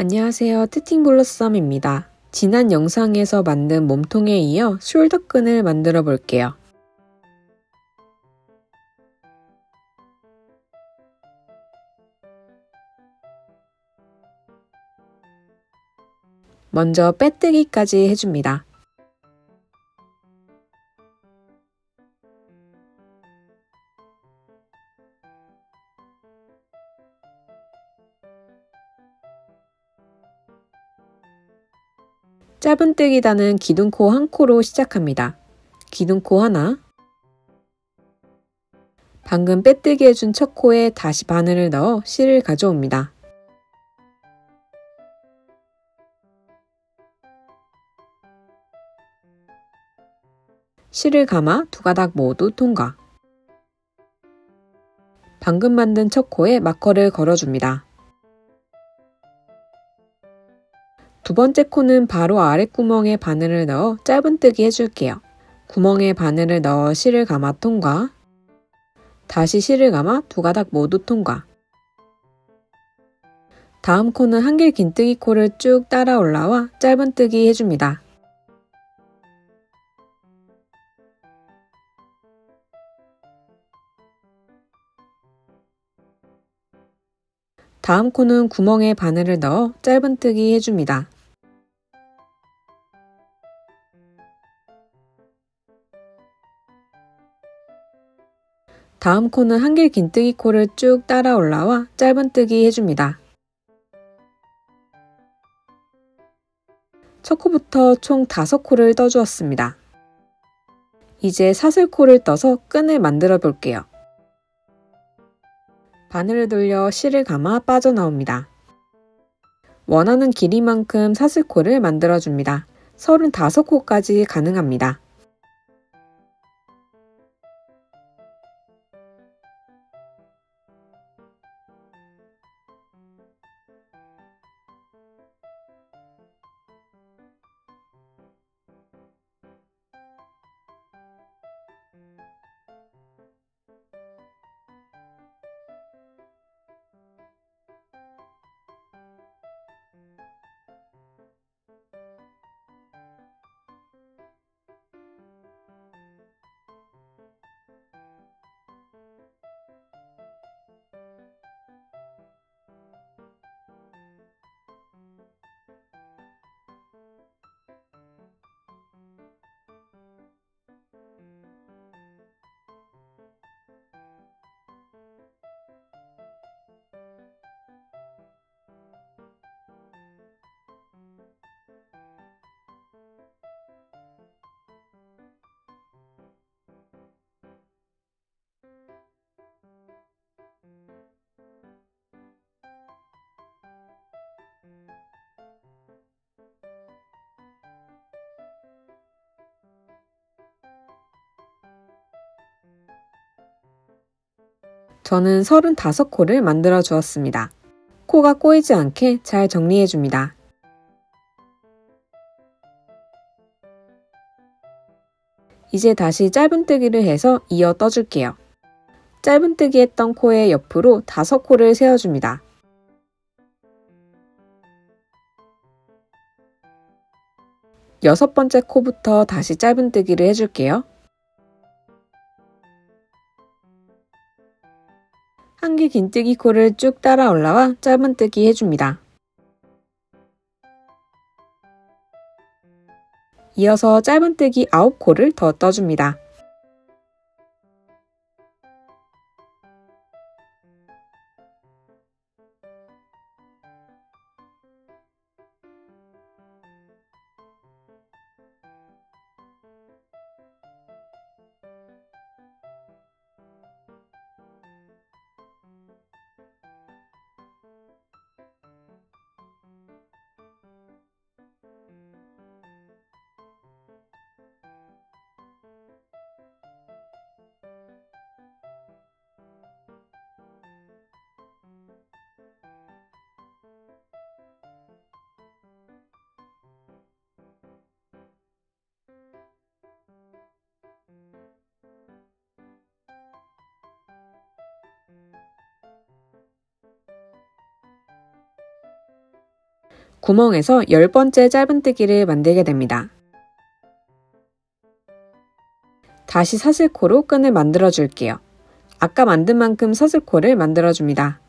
안녕하세요. 트팅블러썸입니다. 지난 영상에서 만든 몸통에 이어 숄더끈을 만들어 볼게요. 먼저 빼뜨기까지 해줍니다. 짧은뜨기단은 기둥코 한 코로 시작합니다. 기둥코 하나, 방금 빼뜨기 해준 첫 코에 다시 바늘을 넣어 실을 가져옵니다. 실을 감아 두 가닥 모두 통과. 방금 만든 첫 코에 마커를 걸어줍니다. 두 번째 코는 바로 아랫구멍에 바늘을 넣어 짧은뜨기 해줄게요. 구멍에 바늘을 넣어 실을 감아 통과. 다시 실을 감아 두 가닥 모두 통과. 다음 코는 한길 긴뜨기 코를 쭉 따라 올라와 짧은뜨기 해줍니다. 다음 코는 구멍에 바늘을 넣어 짧은뜨기 해줍니다. 다음 코는 한길 긴뜨기 코를 쭉 따라 올라와 짧은뜨기 해줍니다. 첫 코부터 총 5코를 떠주었습니다. 이제 사슬코를 떠서 끈을 만들어 볼게요. 바늘을 돌려 실을 감아 빠져나옵니다. 원하는 길이만큼 사슬코를 만들어줍니다. 35코까지 가능합니다. 저는 35코를 만들어 주었습니다. 코가 꼬이지 않게 잘 정리해 줍니다. 이제 다시 짧은뜨기를 해서 이어 떠줄게요. 짧은뜨기 했던 코의 옆으로 5코를 세워줍니다. 여섯 번째 코부터 다시 짧은뜨기를 해줄게요. 한길 긴뜨기 코를 쭉 따라 올라와 짧은뜨기 해줍니다. 이어서 짧은뜨기 9코를 더 떠줍니다. 구멍에서 10번째 짧은뜨기를 만들게 됩니다. 다시 사슬코로 끈을 만들어 줄게요. 아까 만든 만큼 사슬코를 만들어 줍니다.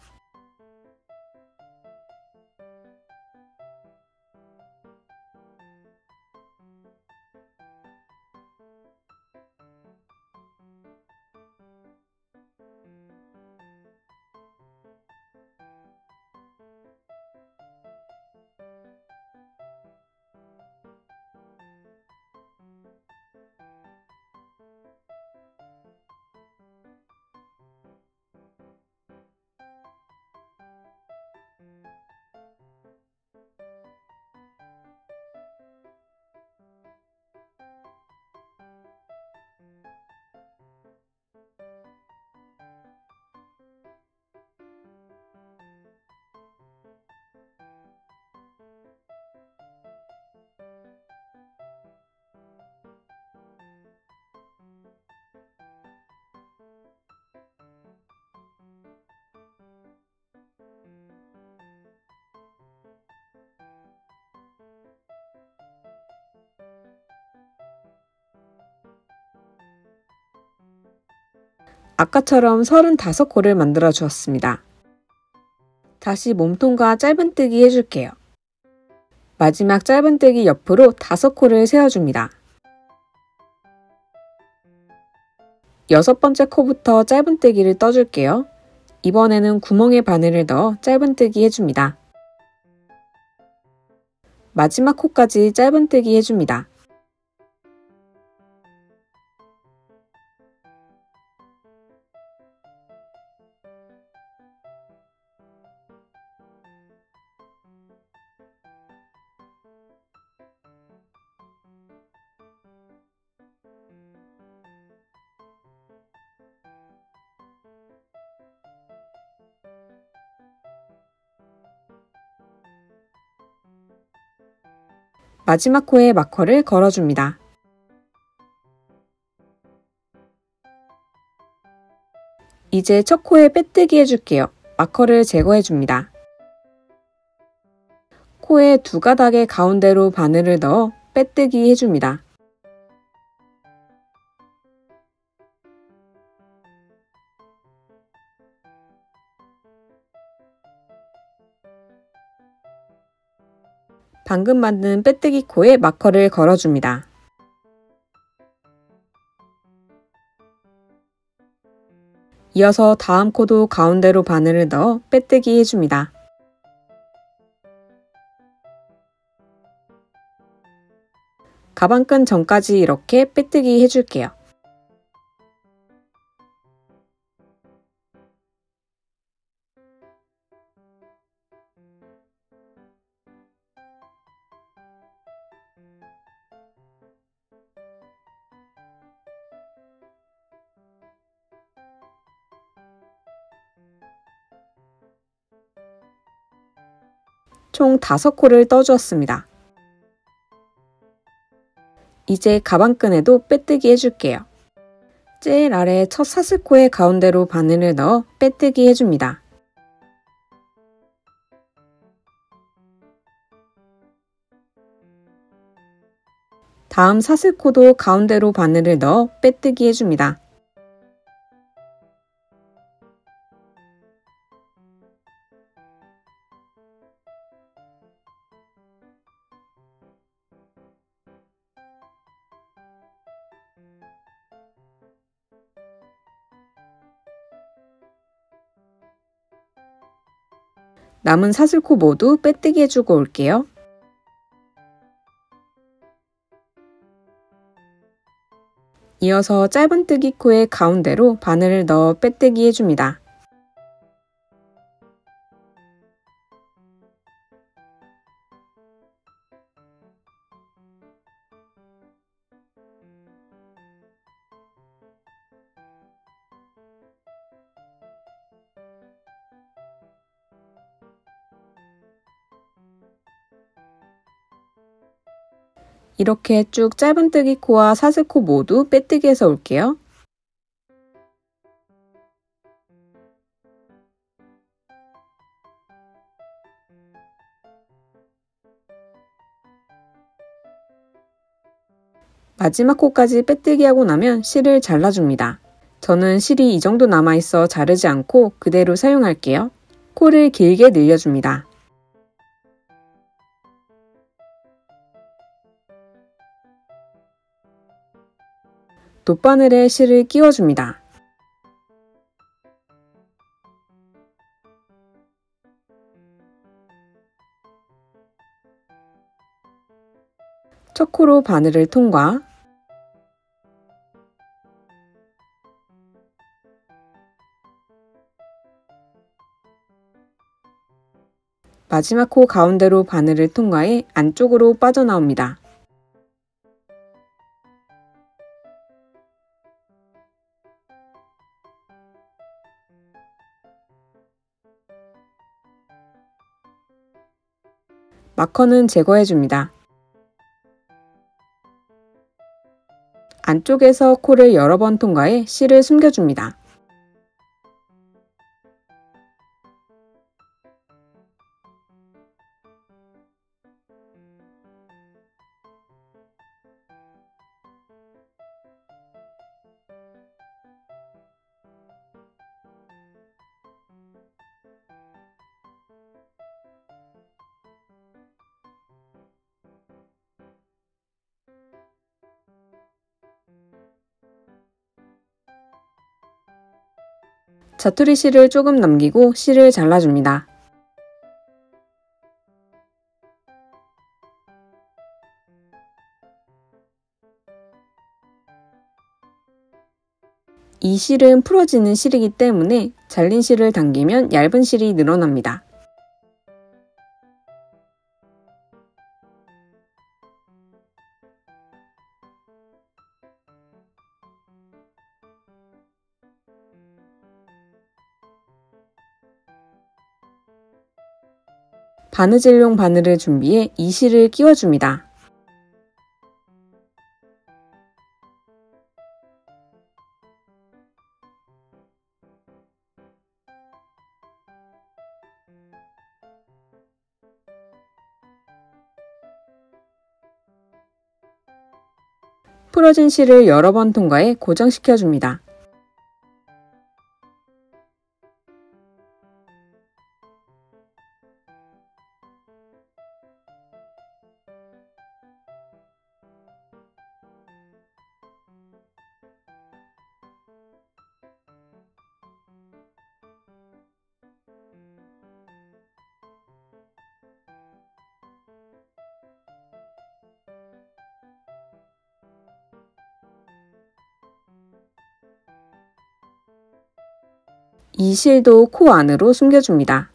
아까처럼 35코를 만들어 주었습니다. 다시 몸통과 짧은뜨기 해줄게요. 마지막 짧은뜨기 옆으로 5코를 세워줍니다. 6번째 코부터 짧은뜨기를 떠줄게요. 이번에는 구멍에 바늘을 넣어 짧은뜨기 해줍니다. 마지막 코까지 짧은뜨기 해줍니다. 마지막 코에 마커를 걸어줍니다. 이제 첫 코에 빼뜨기 해줄게요. 마커를 제거해줍니다. 코의 2가닥의 가운데로 바늘을 넣어 빼뜨기 해줍니다. 방금 만든 빼뜨기 코에 마커를 걸어줍니다. 이어서 다음 코도 가운데로 바늘을 넣어 빼뜨기 해줍니다. 가방끈 전까지 이렇게 빼뜨기 해줄게요. 총 5코를 떠주었습니다. 이제 가방끈에도 빼뜨기 해줄게요. 제일 아래 첫 사슬코의 가운데로 바늘을 넣어 빼뜨기 해줍니다. 다음 사슬코도 가운데로 바늘을 넣어 빼뜨기 해줍니다. 남은 사슬코 모두 빼뜨기 해주고 올게요. 이어서 짧은뜨기 코의 가운데로 바늘을 넣어 빼뜨기 해줍니다. 이렇게 쭉 짧은뜨기 코와 사슬코 모두 빼뜨기 해서 올게요. 마지막 코까지 빼뜨기 하고 나면 실을 잘라줍니다. 저는 실이 이 정도 남아있어 자르지 않고 그대로 사용할게요. 코를 길게 늘려줍니다. 돗바늘에 실을 끼워줍니다. 첫 코로 바늘을 통과, 마지막 코 가운데로 바늘을 통과해 안쪽으로 빠져나옵니다. 마커는 제거해줍니다. 안쪽에서 코를 여러 번 통과해 실을 숨겨줍니다. 자투리 실을 조금 남기고 실을 잘라줍니다. 이 실은 풀어지는 실이기 때문에 잘린 실을 당기면 얇은 실이 늘어납니다. 바느질용 바늘을 준비해 이 실을 끼워줍니다. 풀어진 실을 여러 번 통과해 고정시켜줍니다. 이 실도 코 안으로 숨겨줍니다.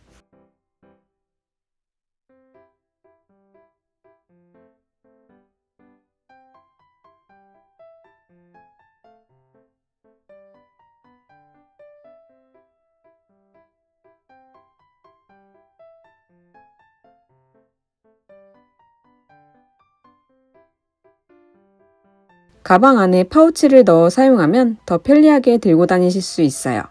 가방 안에 파우치를 넣어 사용하면 더 편리하게 들고 다니실 수 있어요.